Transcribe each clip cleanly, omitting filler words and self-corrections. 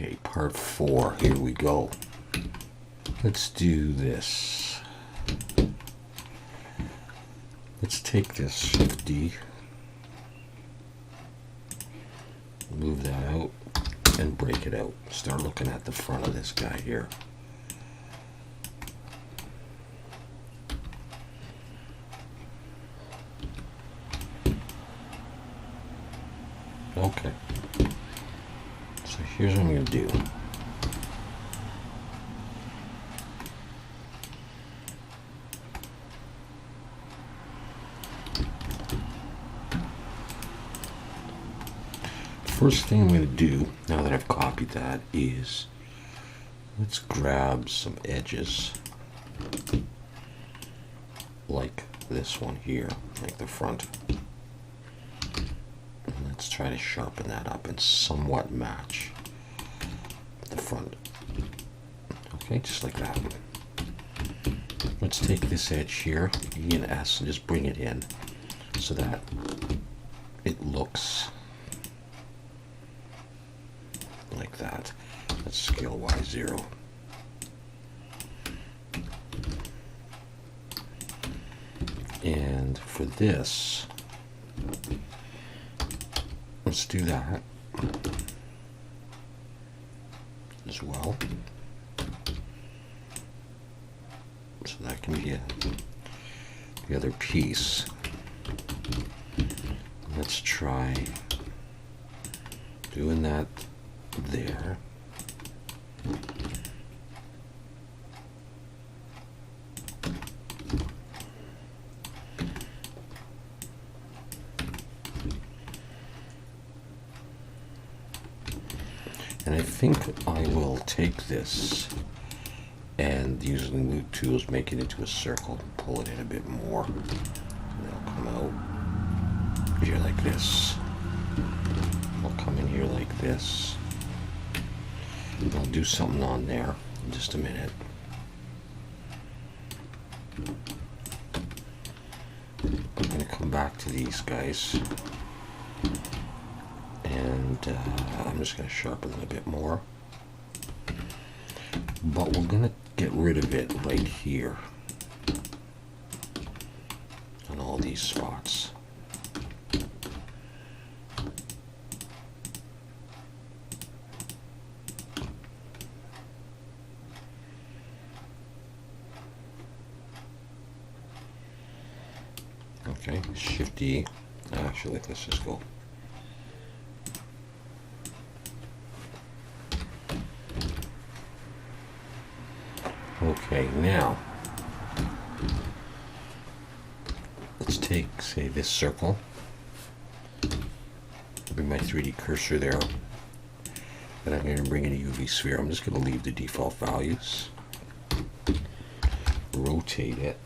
Okay, part 4. Here we go. Let's do this. Let's take this Shift D, move that out, and break it out. Start looking at the front of this guy here. Okay. So here's what I'm going to do. First thing I'm going to do, now that I've copied that, is let's grab some edges like this one here, like the front. And let's try to sharpen that up and somewhat match the front. Okay, just like that. Let's take this edge here, E and S, and just bring it in so that it looks like that. That's scale Y0. And for this, let's do that as well. So that can be the other piece. Let's try doing that there. And I think I will take this and using loop tools make it into a circle, pull it in a bit more, and it'll come out here like this. I'll come in here like this. I'll do something on there in just a minute. I'm going to come back to these guys, and I'm just going to sharpen them a bit more. But we're going to get rid of it right here on all these spots. Okay, Shift D. Actually, let's just go. Okay, now let's take, say, this circle. Bring my 3D cursor there, and I'm going to bring in a UV sphere. I'm just going to leave the default values, rotate it,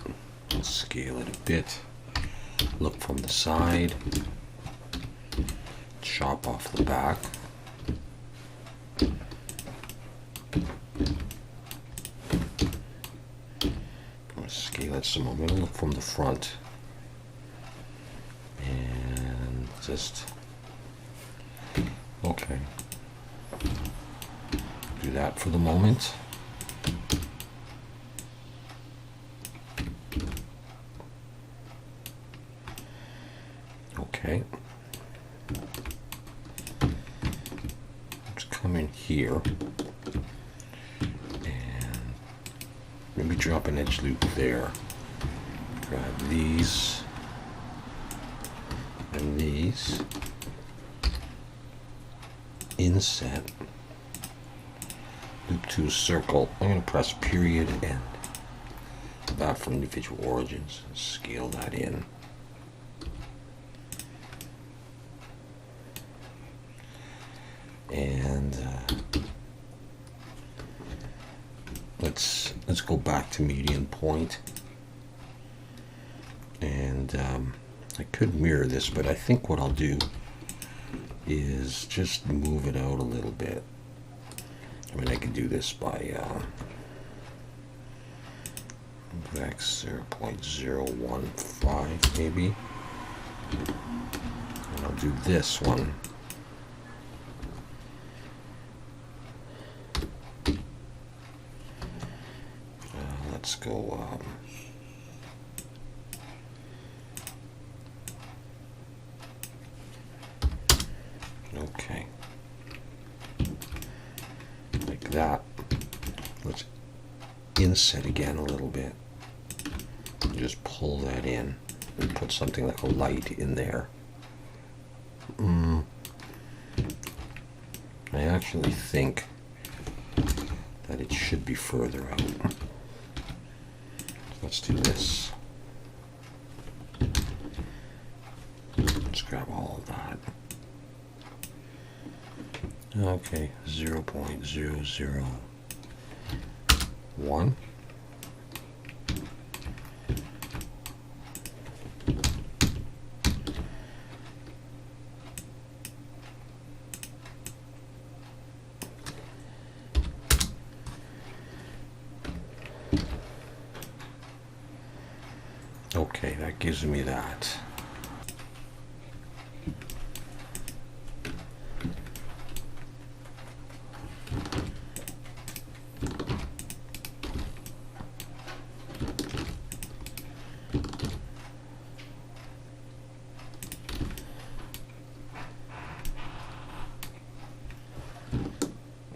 and scale it a bit. Look from the side, chop off the back. Scale it some more. I'm going to look from the front and just, okay, do that for the moment. Okay, let's come in here and maybe drop an edge loop there. Grab these and these, inset, loop to a circle. I'm going to press period and back from individual origins, scale that in. And let's go back to median point, and I could mirror this, but I think what I'll do is just move it out a little bit. I mean, I could do this by X 0.015 maybe, and I'll do this one go, okay, like that. Let's inset again a little bit. Just pull that in and put something like a light in there. I actually think that it should be further out. Let's do this. Let's grab all of that. Okay, 0.001. Okay, that gives me that.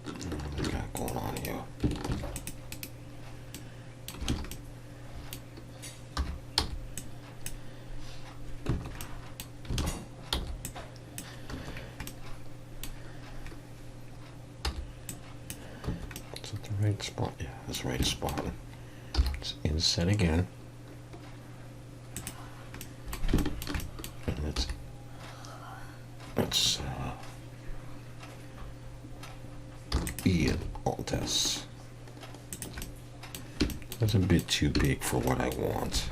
What we got going on here? Right spot, yeah, that's the right spot. Let's inset again. And let's E and Alt S. That's a bit too big for what I want.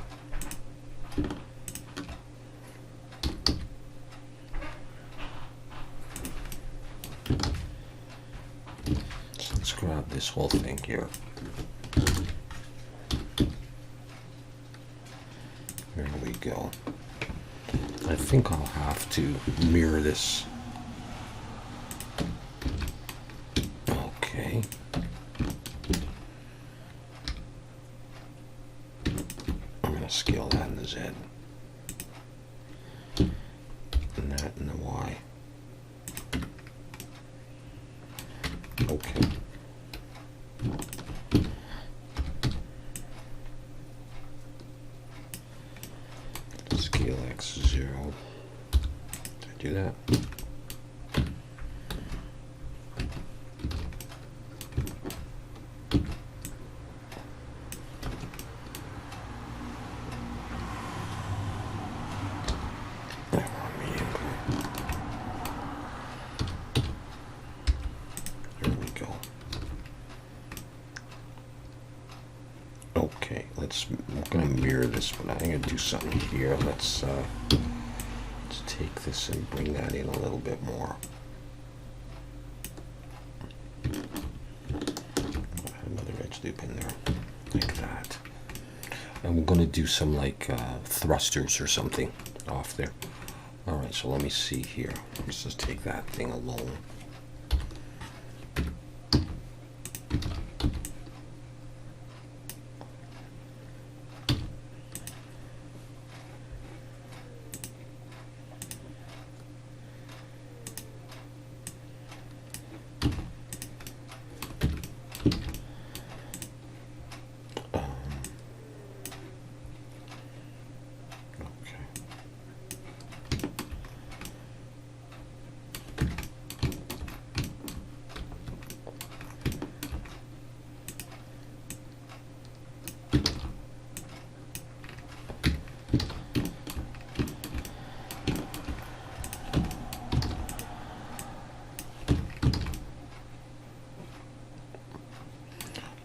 Let's grab this whole thing here. There we go. I think I'll have to mirror this. Okay. I'm going to scale that in the Z. And that in the Y. Okay. Scale X0. Did I do that? There we go. Okay, I'm gonna mirror this, but I'm gonna do something here. Let's take this and bring that in a little bit more. Another edge loop in there, like that. And we're gonna do some like thrusters or something off there. All right, so let me see here. Let's just take that thing alone.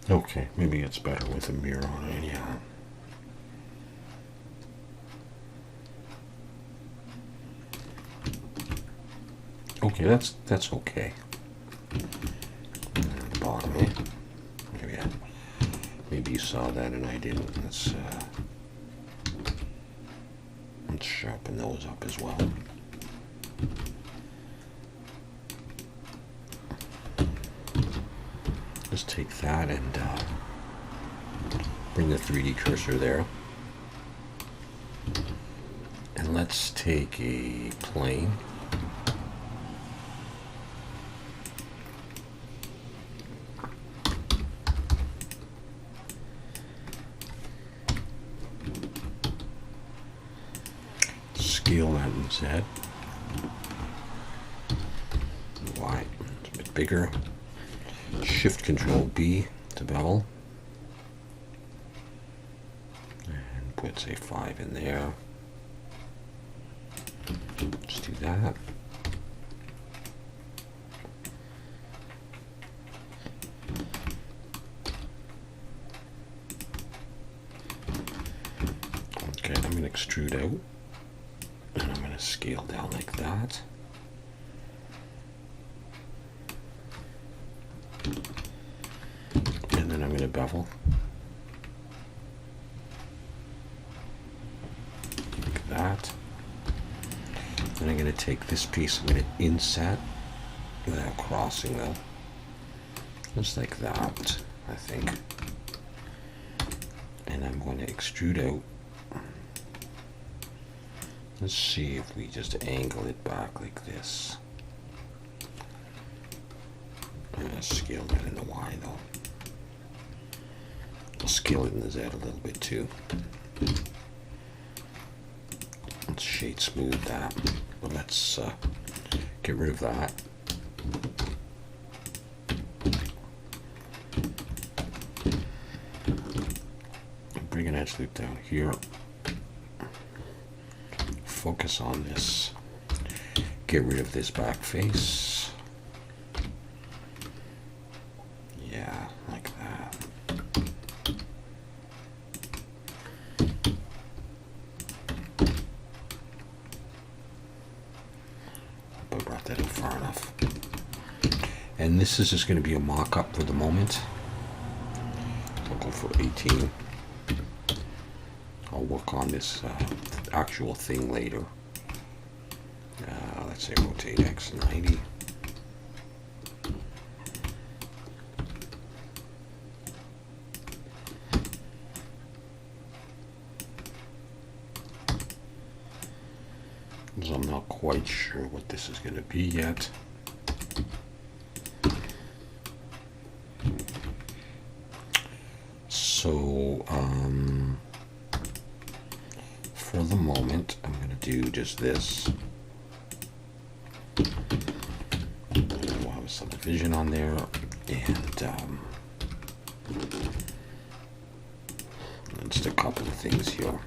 Okay, maybe it's better with a mirror on it, yeah. Okay, that's okay. And bottom, eh? Maybe you saw that and I didn't. Let's sharpen those up as well. Just take that and Bring the 3D cursor there. And let's take a plane. Scale that in Z. Y. It's a bit bigger. Shift Control B to bevel. And put, say, 5 in there. Let's do that. Okay, I'm going to extrude out. And I'm going to scale down like that. And then I'm going to bevel. Like that. Then I'm going to take this piece, I'm going to inset without crossing though. Just like that, I think. And I'm going to extrude out. Let's see if we just angle it back like this. I'm going to scale that in the Y though. I'll scale it in the Z a little bit too. Let's shade smooth that. But let's get rid of that. Bring an edge loop down here. Focus on this. Get rid of this back face. Yeah, like that. I brought that in far enough. And this is just going to be a mock-up for the moment. I'll go for 18. I'll work on this actual thing later. Let's say rotate X 90. So I'm not quite sure what this is going to be yet. So, for the moment, I'm going to do just this. We'll have a subdivision on there, and just a couple of things here.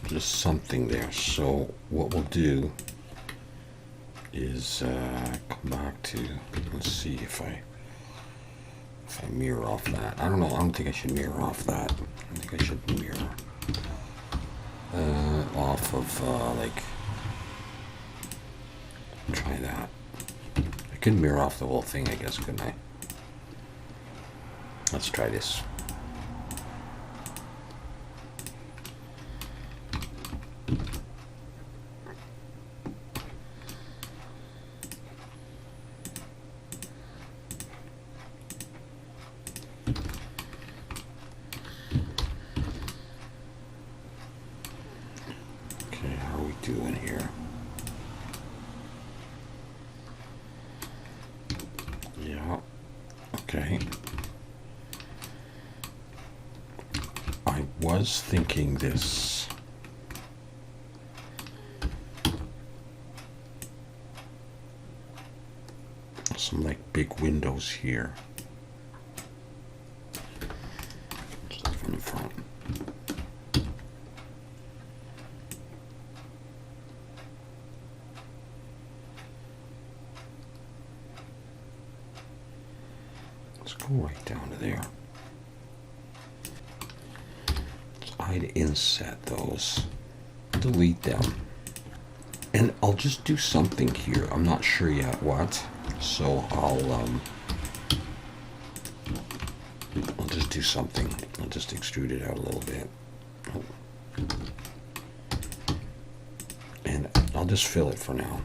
Just something there. So what we'll do is come back to, let's see if I mirror off that. I don't know. I don't think I should mirror off that. I think I should mirror off of like, try that. I could mirror off the whole thing, I guess, couldn't I? Let's try this. Doing here. Yeah. Okay. I was thinking this. Some like big windows here. Just from the front. Let's go right down to there. I'd inset those, delete them, and I'll just do something here. I'm not sure yet what, so I'll just do something. I'll just extrude it out a little bit. And I'll just fill it for now.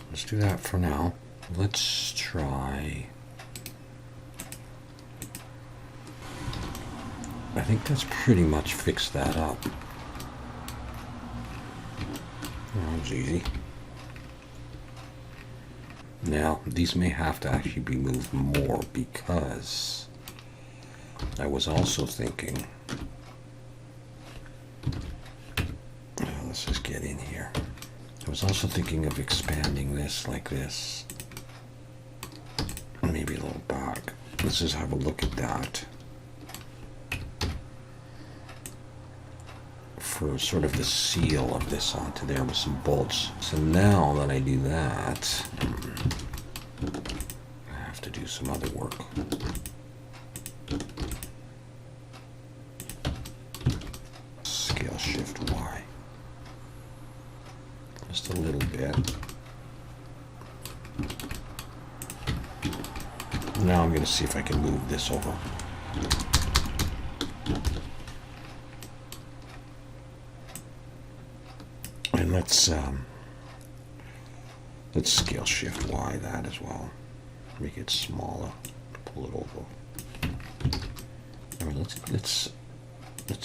Let's do that for now. Let's try. I think that's pretty much fixed that up. That was easy. Now, these may have to actually be moved more because I was also thinking, let's just get in here. I was also thinking of expanding this like this. Maybe a little back. Let's just have a look at that. For sort of the seal of this onto there with some bolts. So now that I do that, I have to do some other work. Scale shift Y. Just a little bit. Now I'm going to see if I can move this over. And let's scale shift Y that as well. Make it smaller. Pull it over. All right, let's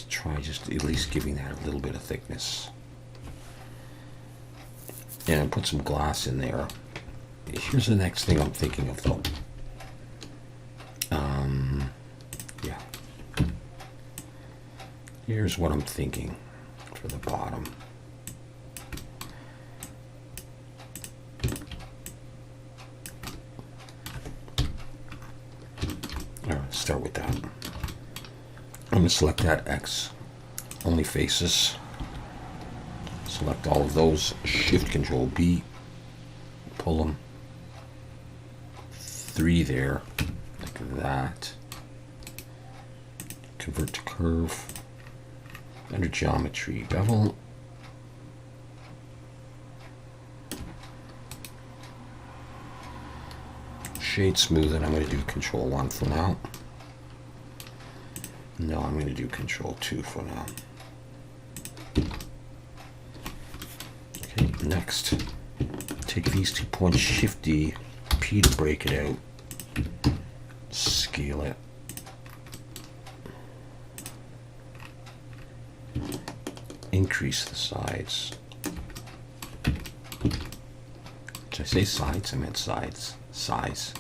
try just at least giving that a little bit of thickness. And put some glass in there. Here's the next thing I'm thinking of though. Yeah. Here's what I'm thinking for the bottom. Start with that. I'm going to select that X, only faces. Select all of those, Shift Control B, pull them. 3 there, like that. Convert to curve. Under geometry, bevel. Shade smooth, and I'm going to do Control 1 for now. No, I'm going to do Control 2 for now. Okay, next. Take these 2 points, Shift D, P to break it out. Scale it. Increase the size. Did I say sides? I meant sides. Size.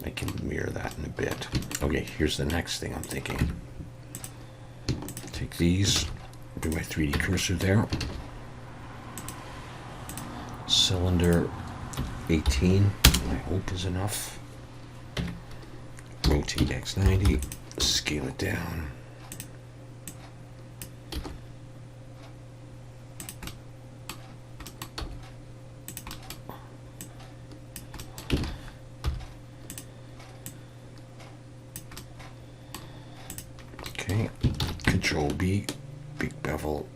I can mirror that in a bit. Okay, here's the next thing I'm thinking. Take these, do my 3D cursor there. Cylinder 18, I hope is enough. Rotate X90, scale it down. Okay, Control B, big bevel.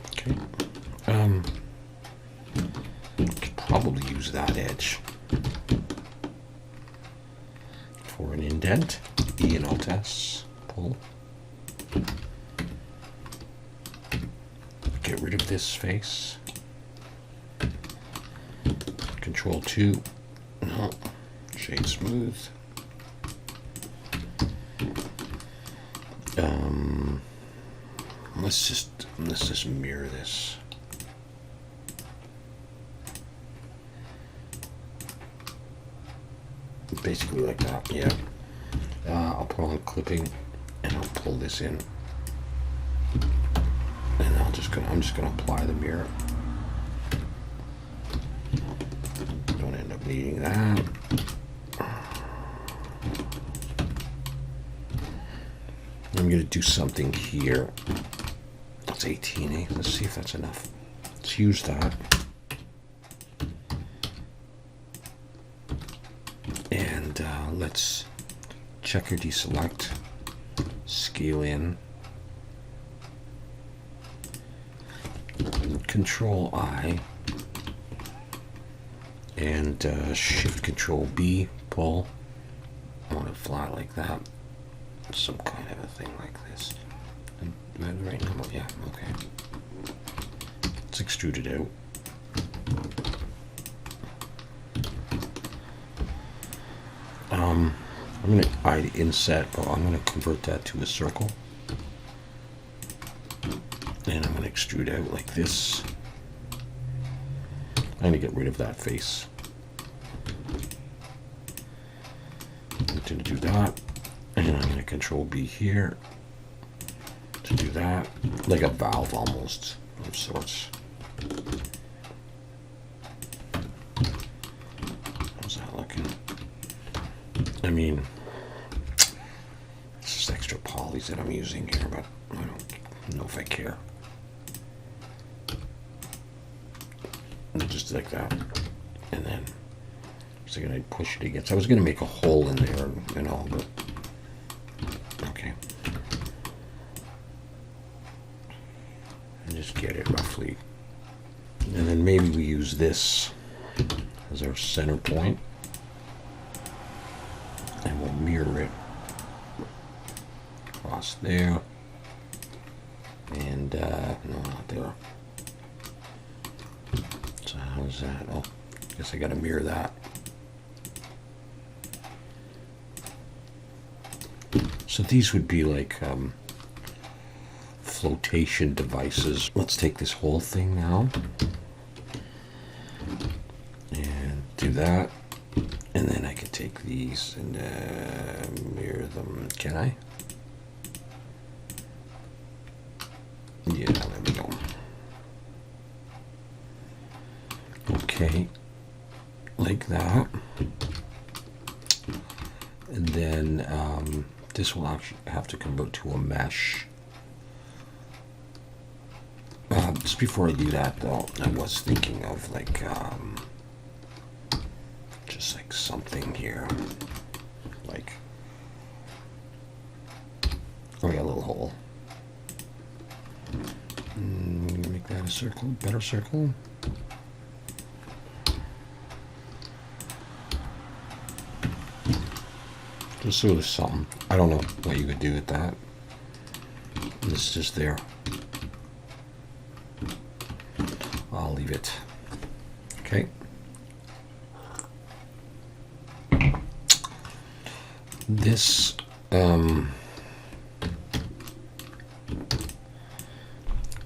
Okay, could probably use that edge for an indent. E and Alt S, pull. Get rid of this face. Control 2. No, shade smooth. Let's just mirror this. Basically like that, yeah. I'll put on clipping and I'll pull this in, and I'm just gonna apply the mirror. Don't end up needing that. I'm gonna do something here it's 18, eh? Let's see if that's enough. Let's use that. And let's checker deselect, scale in, Control I, and Shift Control B, pull. I want it flat like that. Some kind of a thing like this. And do I have the right number? Yeah, okay. Let's extrude it out. I'm going to hide inset. Oh, I'm going to convert that to a circle. And I'm going to extrude out like this. I'm going to get rid of that face. I'm going to do that. And I'm going to Control B here to do that. Like a valve almost of sorts. How's that looking? I mean, it's just extra polys that I'm using here, but I don't know if I care. Just like that. And then I was thinking I'd push it against. I was going to make a hole in there and all, but okay. And just get it roughly. And then maybe we use this as our center point. And we'll mirror it across there. And, no, not there. So how's that? Oh, I guess I got to mirror that. So these would be like flotation devices. Let's take this whole thing now and do that. And then I can take these and mirror them. Can I? Yeah, there we go. Okay, like that. And then this will actually have to convert to a mesh. Just before I do that, though, I was thinking of like just like something here, like a little hole. Make that a circle, better circle. Just so there's something. I don't know what you could do with that. It's just there. I'll leave it. Okay. This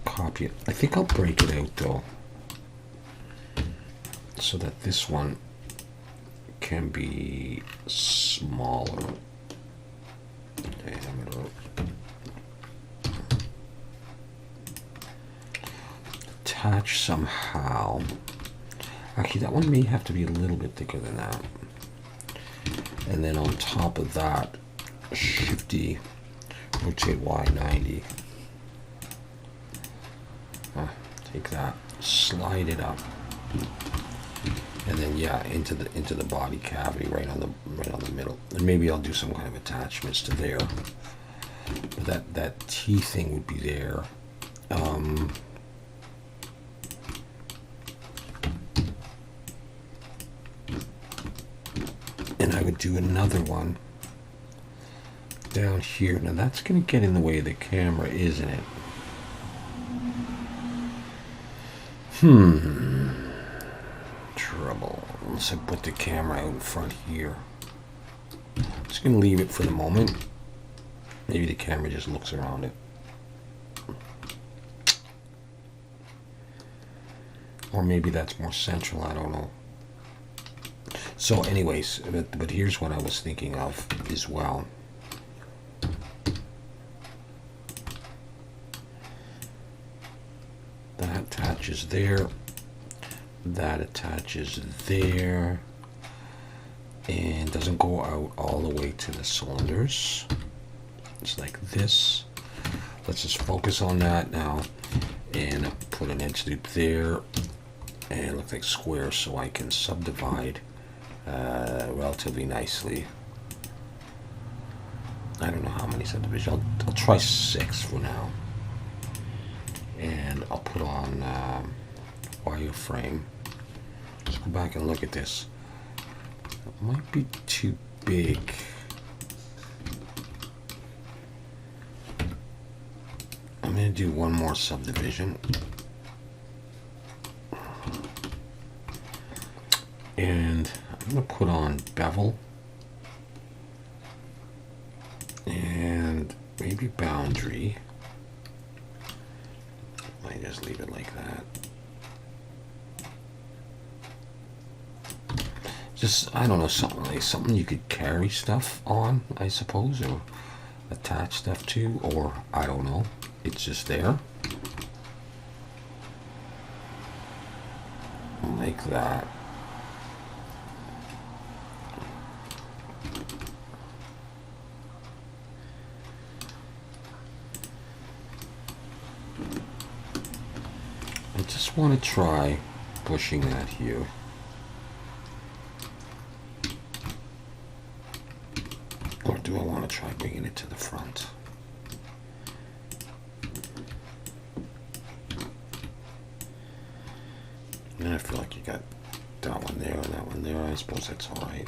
copy it. I think I'll break it out though, so that this one can be smaller. Okay, I'm gonna attach somehow. Actually, that one may have to be a little bit thicker than that. And then on top of that, Shift-D, rotate Y 90. Take that, slide it up, and then yeah, into the body cavity, right on the middle. And maybe I'll do some kind of attachments to there. But that T thing would be there. And I would do another one down here. Now that's going to get in the way of the camera, isn't it? Trouble. Let's put the camera out in front here. Just going to leave it for the moment. Maybe the camera just looks around it. Or maybe that's more central, I don't know. So anyways, but here's what I was thinking of as well. That attaches there. That attaches there. And doesn't go out all the way to the cylinders. It's like this. let's just focus on that now and put an edge loop there and it looks like squares so I can subdivide relatively nicely. I don't know how many subdivisions. I'll try 6 for now. And I'll put on wireframe. Let's go back and look at this. It might be too big. I'm going to do one more subdivision. And I'm going to put on bevel. And maybe boundary. I just leave it like that. Just, I don't know, something you could carry stuff on, I suppose, or attach stuff to, or I don't know. It's just there. Like that. I just want to try pushing that here. Or do I want to try bringing it to the front? And I feel like you got that one there and that one there. I suppose that's all right.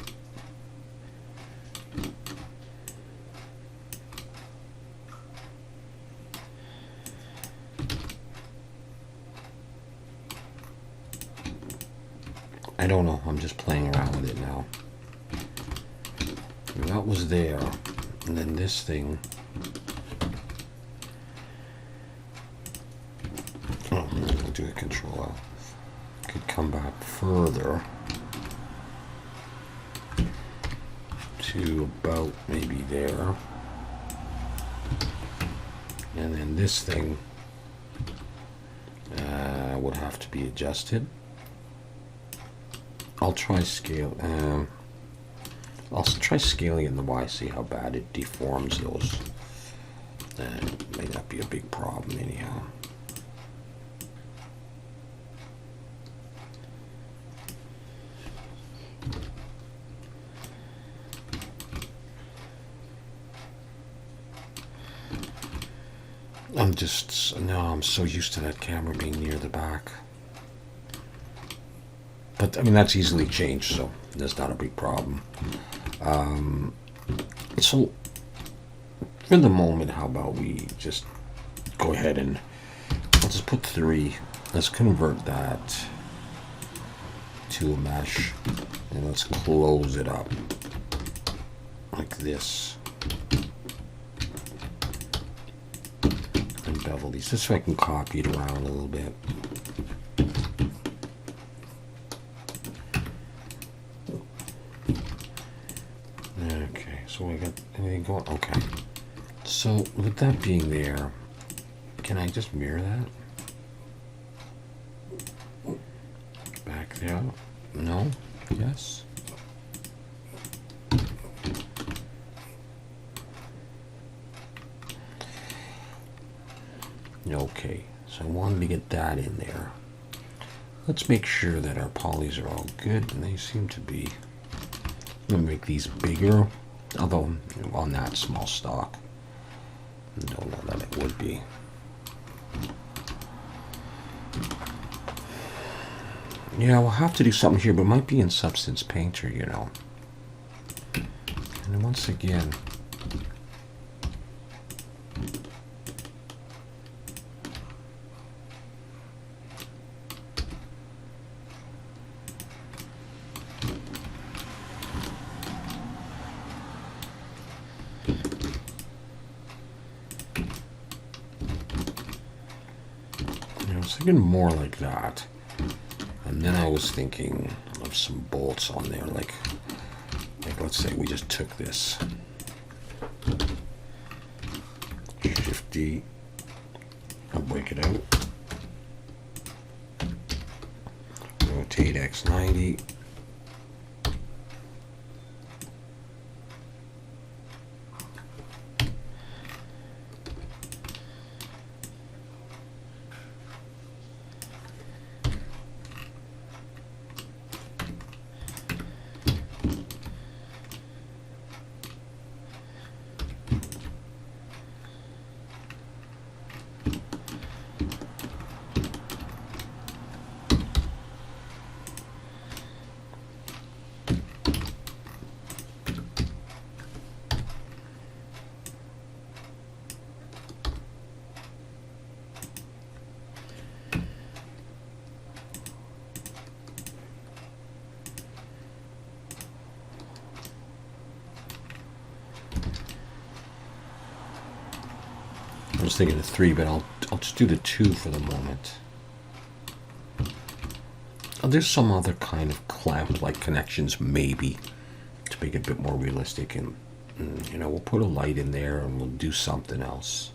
I don't know. I'm just playing around with it now. That was there, and then this thing. Oh, I'll do a control L. Could come back further to about maybe there, and then this thing would have to be adjusted. I'll try scale. I'll try scaling in the Y, see how bad it deforms those. It may not be a big problem anyhow. I'm so used to that camera being near the back. But I mean, that's easily changed, so that's not a big problem. So for the moment, how about we just go ahead and I'll just put 3. Let's convert that to a mesh and let's close it up like this. And bevel these just so I can copy it around a little bit. So we got anything going? Okay. So with that being there, can I just mirror that? Back there? No? Yes? Okay. So I wanted to get that in there. Let's make sure that our polys are all good, and they seem to be. I'm going to make these bigger. Although on that small stock, I don't know that it would be. Yeah, we'll have to do something here, but it might be in Substance Painter, you know. And once again, thinking more like that, and then I was thinking of some bolts on there, like let's say we just took this Shift D, I'll break it out, rotate X90, was thinking of 3, but I'll just do the 2 for the moment. There's some other kind of clamp-like connections, maybe, to make it a bit more realistic, and you know, we'll put a light in there and we'll do something else.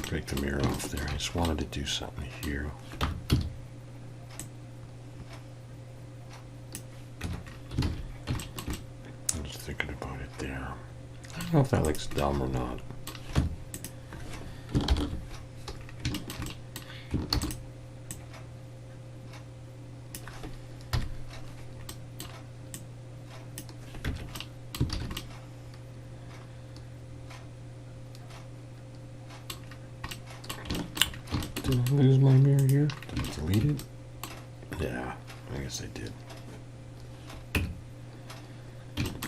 Break the mirror off there. I just wanted to do something here. I'm just thinking about it there. I don't know if that looks dumb or not. Did I lose my mirror here? Did I delete it? Yeah, I guess I did.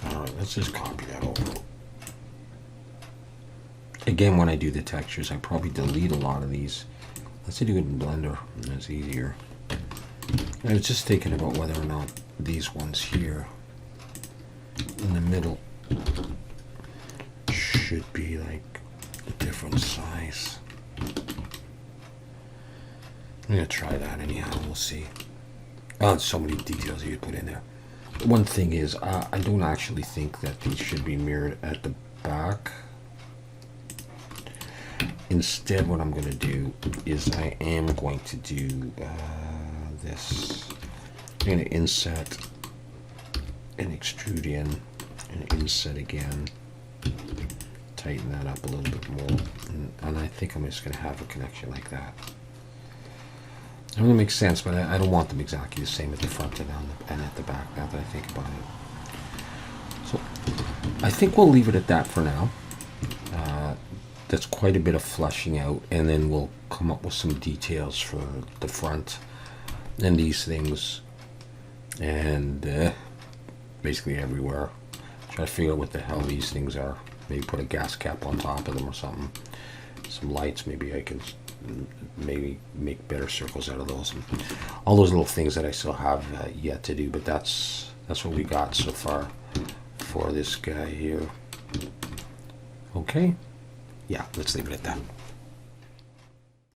Alright, let's just copy that over. Again, when I do the textures, I probably delete a lot of these. Let's do it in Blender. That's easier. I was just thinking about whether or not these ones here in the middle should be like a different size. I'm gonna try that anyhow, we'll see. Oh, so many details you could put in there. One thing is, I don't actually think that these should be mirrored at the back. Instead, what I'm going to do is I am going to do this. I'm going to inset and extrude in and inset again. Tighten that up a little bit more. And I think I'm just going to have a connection like that. It really makes sense, but I don't want them exactly the same at the front and at the back now that I think about it. So I think we'll leave it at that for now. That's quite a bit of fleshing out, and then we'll come up with some details for the front and these things, and basically everywhere. Try to figure out what the hell these things are. Maybe put a gas cap on top of them or something. Some lights, maybe I can maybe make better circles out of those, and all those little things that I still have yet to do. But that's what we got so far for this guy here. Okay. Yeah, let's leave it at that.